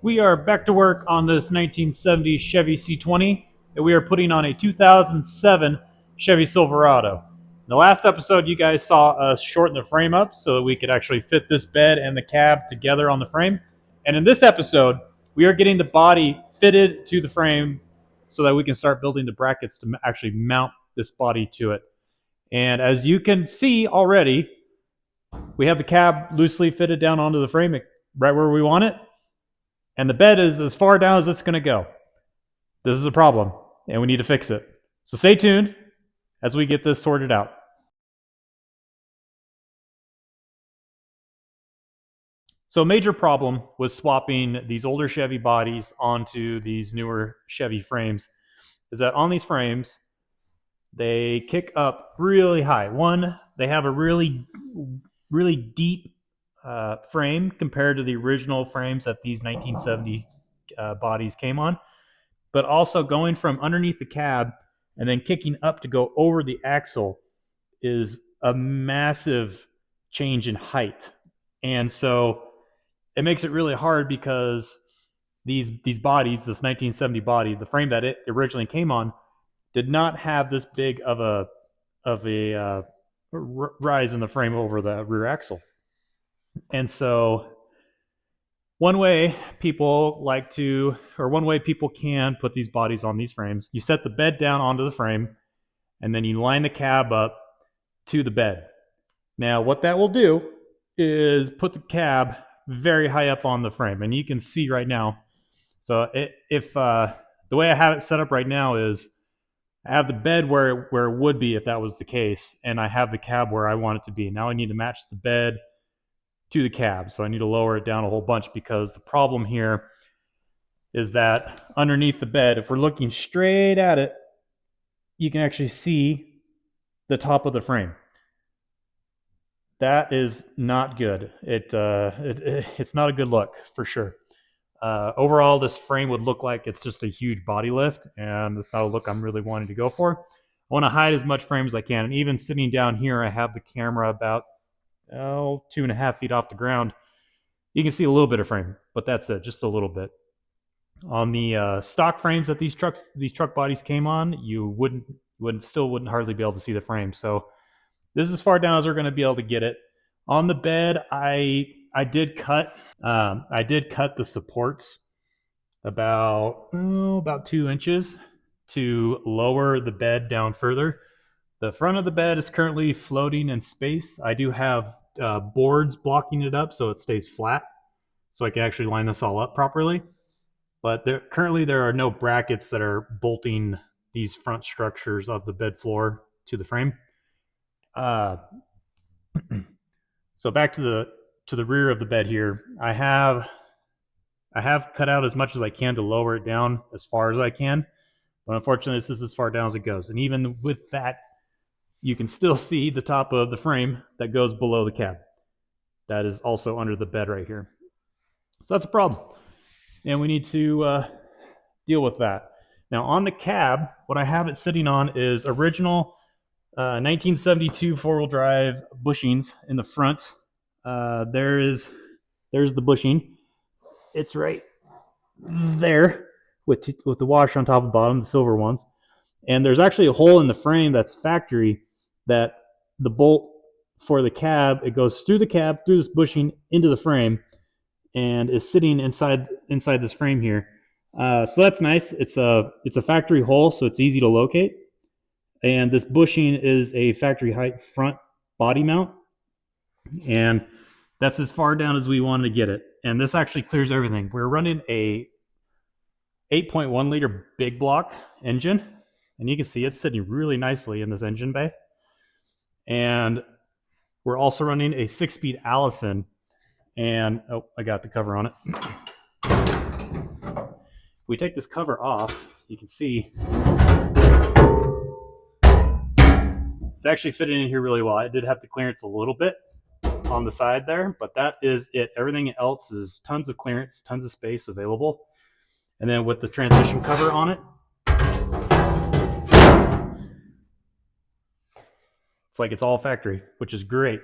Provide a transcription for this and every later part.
We are back to work on this 1970 Chevy C20 that we are putting on a 2007 Chevy Silverado. In the last episode, you guys saw us shorten the frame up so that we could actually fit this bed and the cab together on the frame. And in this episode, we are getting the body fitted to the frame so that we can start building the brackets to actually mount this body to it. And as you can see already, we have the cab loosely fitted down onto the frame right where we want it. And the bed is as far down as it's going to go. This is a problem, and we need to fix it. So stay tuned as we get this sorted out. So a major problem with swapping these older Chevy bodies onto these newer Chevy frames is that on these frames, they kick up really high. One, they have a really deep frame compared to the original frames that these 1970 bodies came on. But also going from underneath the cab and then kicking up to go over the axle is a massive change in height. And so it makes it really hard because these bodies, this 1970 body, the frame that it originally came on, did not have this big of a rise in the frame over the rear axle. And so one way people can put these bodies on these frames, you set the bed down onto the frame, and then you line the cab up to the bed. Now, what that will do is put the cab very high up on the frame, and you can see right now. So the way I have it set up right now is I have the bed where it would be if that was the case, and I have the cab where I want it to be. Now I need to match the bed to the cab, so I need to lower it down a whole bunch because the problem here is that underneath the bed, if we're looking straight at it, you can actually see the top of the frame. That is not good. It's not a good look for sure. Overall, this frame would look like it's just a huge body lift, and that's not a look I'm really wanting to go for. I want to hide as much frame as I can, and even sitting down here, I have the camera about 2.5 feet off the ground. You can see a little bit of frame, but that's it, just a little bit. On the stock frames that these truck bodies came on, you wouldn't hardly be able to see the frame. So this is as far down as we're going to be able to get it. On the bed, I did cut the supports about 2 inches to lower the bed down further. The front of the bed is currently floating in space. I do have boards blocking it up so it stays flat, so I can actually line this all up properly. But currently there are no brackets that are bolting these front structures of the bed floor to the frame. So back to the rear of the bed here, I have cut out as much as I can to lower it down as far as I can, but unfortunately this is as far down as it goes. And even with that, you can still see the top of the frame that goes below the cab. That is also under the bed right here. So that's a problem, and we need to deal with that. Now on the cab, what I have it sitting on is original 1972 four-wheel drive bushings in the front. There's the bushing. It's right there with the washer on top and bottom, the silver ones. And there's actually a hole in the frame that's factory that the bolt for the cab, it goes through the cab, through this bushing, into the frame, and is sitting inside this frame here. So that's nice. It's a factory hole, so it's easy to locate. And this bushing is a factory height front body mount, and that's as far down as we wanted to get it. And this actually clears everything. We're running a 8.1 liter big block engine, and you can see it's sitting really nicely in this engine bay. And we're also running a 6-speed Allison, and I got the cover on it. If we take this cover off, you can see it's actually fitting in here really well. I did have to clearance a little bit on the side there, but that is it. Everything else is tons of clearance, tons of space available. And then with the transmission cover on it, it's like it's all factory, which is great.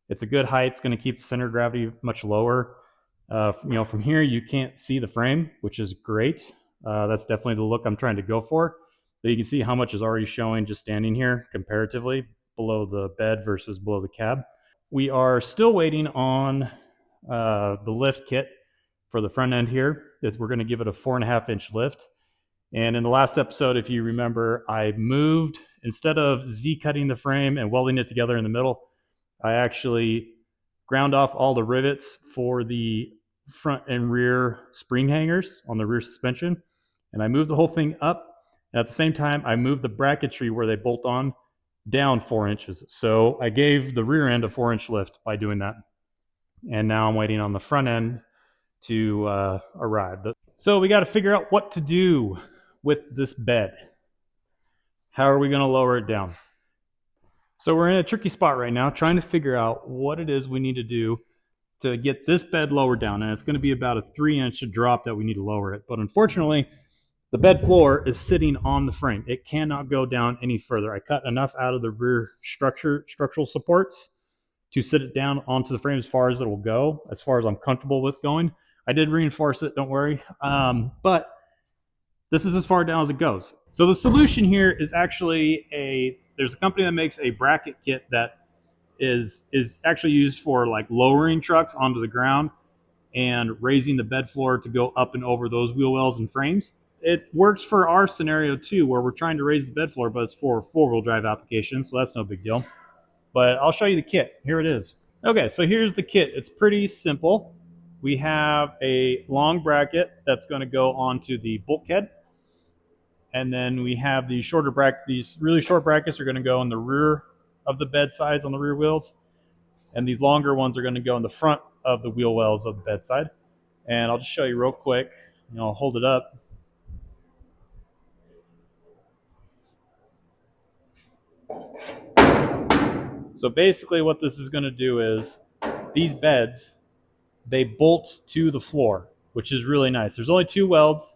It's a good height. It's going to keep the center of gravity much lower. From here you can't see the frame, which is great. That's definitely the look I'm trying to go for. But you can see how much is already showing just standing here comparatively below the bed versus below the cab. We are still waiting on the lift kit for the front end here. We're going to give it a 4.5-inch lift. And in the last episode, if you remember, I moved, instead of Z-cutting the frame and welding it together in the middle, I actually ground off all the rivets for the front and rear spring hangers on the rear suspension. And I moved the whole thing up. And at the same time, I moved the bracketry where they bolt on down 4 inches. So I gave the rear end a 4-inch lift by doing that. And now I'm waiting on the front end to arrive. So we got to figure out what to do with this bed. How are we going to lower it down? So we're in a tricky spot right now, trying to figure out what it is we need to do to get this bed lowered down. And it's going to be about a 3-inch drop that we need to lower it. But unfortunately, the bed floor is sitting on the frame. It cannot go down any further. I cut enough out of the rear structural supports to sit it down onto the frame as far as it will go, as far as I'm comfortable with going. I did reinforce it, don't worry. But this is as far down as it goes. So the solution here is actually there's a company that makes a bracket kit that is actually used for like lowering trucks onto the ground and raising the bed floor to go up and over those wheel wells and frames. It works for our scenario too, where we're trying to raise the bed floor, but it's for 4-wheel drive application, so that's no big deal. But I'll show you the kit. Here it is. Okay, so here's the kit. It's pretty simple. We have a long bracket that's going to go onto the bulkhead. And then we have the shorter bracket. These really short brackets are going to go in the rear of the bed sides on the rear wheels. And these longer ones are going to go in the front of the wheel wells of the bed side. And I'll just show you real quick. I'll hold it up. So basically what this is going to do is these beds, they bolt to the floor, which is really nice. There's only 2 welds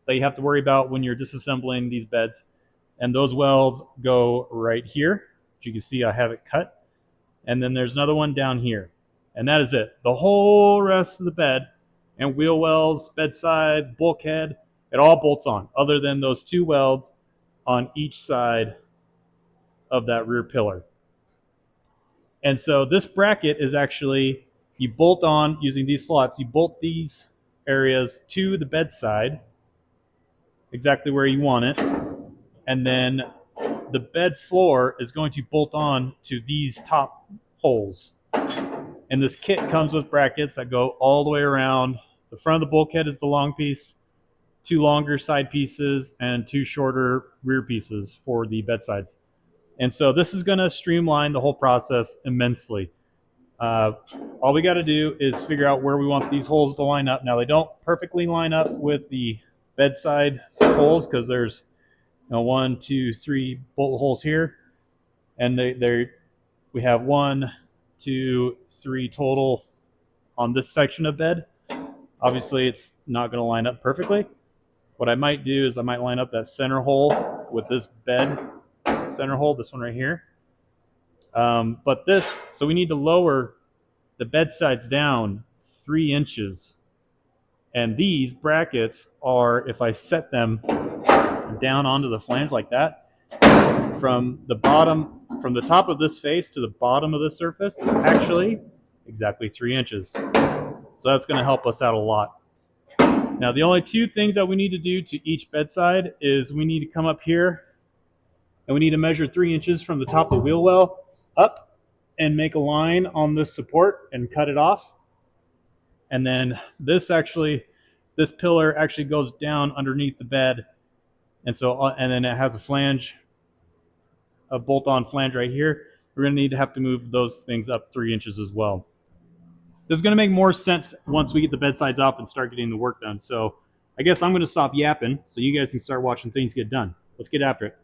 that you have to worry about when you're disassembling these beds. And those welds go right here. As you can see, I have it cut. And then there's another one down here. And that is it. The whole rest of the bed and wheel wells, bed sides, bulkhead, it all bolts on, other than those 2 welds on each side of that rear pillar. And so this bracket is actually, you bolt on using these slots, you bolt these areas to the bed side, exactly where you want it. And then the bed floor is going to bolt on to these top holes. And this kit comes with brackets that go all the way around. The front of the bulkhead is the long piece, 2 longer side pieces, and 2 shorter rear pieces for the bed sides. And so this is going to streamline the whole process immensely. All we got to do is figure out where we want these holes to line up. Now, they don't perfectly line up with the bedside holes because there's 1, 2, 3 bolt holes here, and we have 1, 2, 3 total on this section of bed. Obviously, it's not going to line up perfectly. What I might do is I might line up that center hole with this bed center hole, this one right here. So we need to lower the bed sides down 3 inches. And these brackets are, if I set them down onto the flange like that, from the top of this face to the bottom of the surface, actually exactly 3 inches. So that's going to help us out a lot. Now, the only 2 things that we need to do to each bedside is we need to come up here and we need to measure 3 inches from the top of the wheel well up and make a line on this support and cut it off. And then this pillar actually goes down underneath the bed. And then it has a bolt-on flange right here. We're going to have to move those things up 3 inches as well. This is going to make more sense once we get the bed sides up and start getting the work done. So I guess I'm going to stop yapping so you guys can start watching things get done. Let's get after it.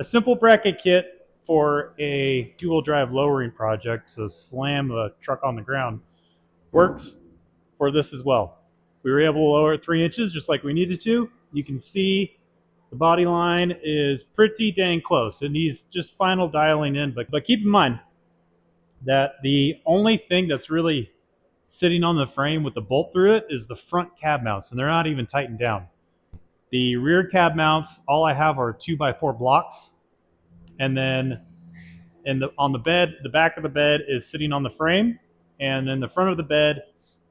A simple bracket kit for a two-wheel drive lowering project to slam a truck on the ground works for this as well. We were able to lower it 3 inches just like we needed to. You can see the body line is pretty dang close. It needs just final dialing in, but keep in mind that the only thing that's really sitting on the frame with the bolt through it is the front cab mounts, and they're not even tightened down. The rear cab mounts, all I have are 2x4 blocks, and then on the bed, the back of the bed is sitting on the frame, and then the front of the bed,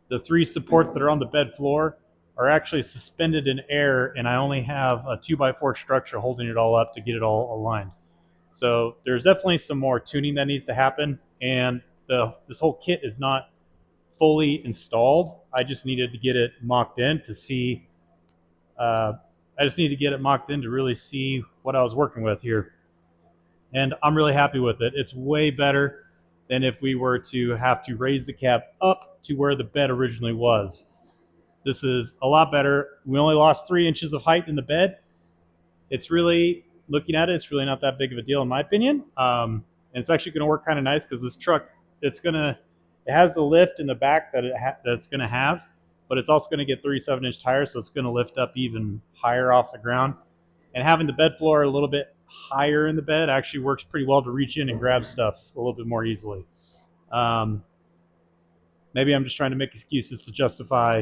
the 3 supports that are on the bed floor are actually suspended in air, and I only have a 2x4 structure holding it all up to get it all aligned. So there's definitely some more tuning that needs to happen, and this whole kit is not fully installed. I just needed to get it mocked in to see. I just need to get it mocked in to really see what I was working with here, and I'm really happy with it. It's way better than if we were to have to raise the cab up to where the bed originally was. This is a lot better. We only lost 3 inches of height in the bed. It's really, looking at it, it's really not that big of a deal in my opinion. And it's actually going to work kind of nice because this truck, it has the lift in the back that that's going to have, but it's also going to get 37-inch tires, so it's going to lift up even higher off the ground. And having the bed floor a little bit higher in the bed actually works pretty well to reach in and grab stuff a little bit more easily. Maybe I'm just trying to make excuses to justify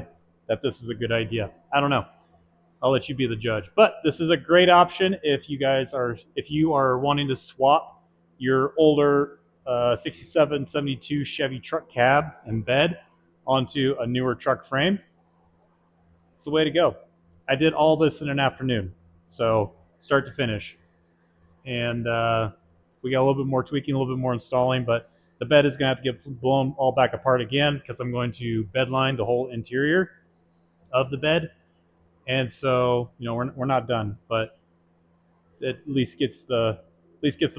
that this is a good idea. I don't know. I'll let you be the judge. But this is a great option if you are wanting to swap your older 67, 72 Chevy truck cab and bed onto a newer truck frame. It's the way to go. I did all this in an afternoon, so start to finish. And we got a little bit more tweaking, a little bit more installing, but the bed is going to have to get blown all back apart again because I'm going to bed line the whole interior of the bed. And so, we're not done, but it at least gets the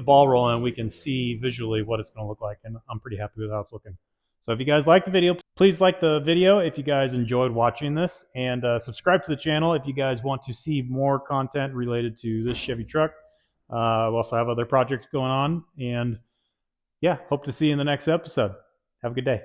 ball rolling, and we can see visually what it's going to look like, and I'm pretty happy with how it's looking. So if you guys like the video, please like the video if you guys enjoyed watching this, and subscribe to the channel if you guys want to see more content related to this Chevy truck. We also have other projects going on, and yeah, hope to see you in the next episode. Have a good day.